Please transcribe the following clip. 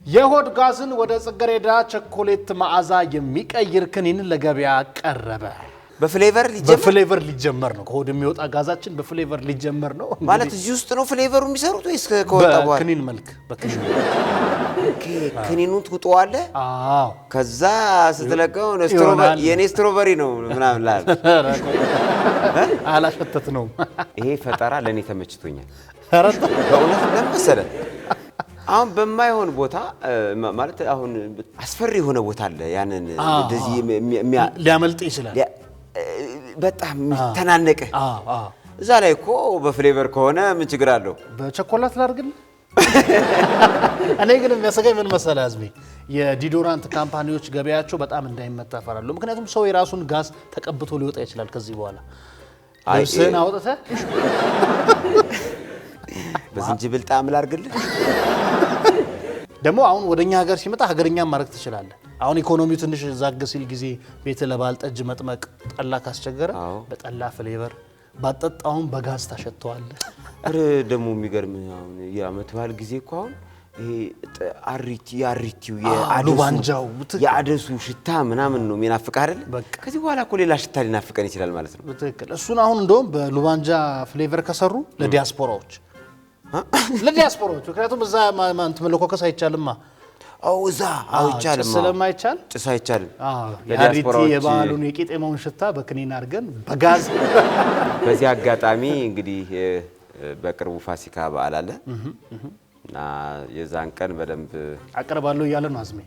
የሆድ ጋዝን ወደ ጽጌረዳ ቸኮሌት መዓዛ የሚቀይር ክኒን ለገበያ ቀረበ። በፍሌቨር ሊጀመር ነው። ከሆድ የሚወጣ ጋዛችን በፍሌቨር ሊጀመር ነው ማለት እዚህ ውስጥ ነው ፍሌቨሩ የሚሰሩት ወይስ ከወጣ በኋላ? በክኒን መልክ በክኒን ክኒኑን ትውጠዋለህ? አዎ። ከዛ ስትለቀው የኔ ስትሮበሪ ነው ምናምን ላል አላሸተት ነው። ይሄ ፈጠራ ለኔ ተመችቶኛል። በእውነት ለምሳሌ አሁን በማይሆን ቦታ ማለት አሁን አስፈሪ የሆነ ቦታ አለ ያንን እንደዚህ ሊያመልጥ ይችላል በጣም ተናነቀ እዛ ላይ እኮ በፍሌቨር ከሆነ ምን ችግር አለው? በቸኮላት ላርግልህ። እኔ ግን የሚያሰጋኝ ምን መሰለህ አዝሜ፣ የዲዶራንት ካምፓኒዎች ገበያቸው በጣም እንዳይመታ ፈራለሁ። ምክንያቱም ሰው የራሱን ጋዝ ተቀብቶ ሊወጣ ይችላል ከዚህ በኋላ ልብስህን አውጥተህ በዝንጅብል ጣዕም ላርግልህ። ደግሞ አሁን ወደኛ ሀገር ሲመጣ ሀገርኛ ማድረግ ትችላለህ። አሁን ኢኮኖሚው ትንሽ ዛግ ሲል ጊዜ ቤት ለባል ጠጅ መጥመቅ ጠላ ካስቸገረ በጠላ ፍሌቨር ባጠጣውን በጋዝ ታሸተዋለህ። አረ ደግሞ የሚገርም አሁን የአመት በዓል ጊዜ እኮ አሁን ይሄ አሪቲው የአዱባንጃው የአደሱ ሽታ ምናምን ነው የሚናፍቅ አይደል? ከዚህ በኋላ እኮ ሌላ ሽታ ሊናፍቀን ይችላል ማለት ነው። በትክክል እሱን አሁን እንደውም በሉባንጃ ፍሌቨር ከሰሩ ለዲያስፖራዎች ምክንያቱም እዛ ማንት መለኮከስ አይቻልማ። እዛ አይቻልም ስለማይቻል ጭስ አይቻልም። ለዲያስፖራዎች የባሉን የቂጤማውን ሽታ በክኒን አድርገን በጋዝ በዚህ አጋጣሚ እንግዲህ በቅርቡ ፋሲካ በዓል አለ እና የዛን ቀን በደንብ አቀርባለሁ እያለ ነው አዝሜ።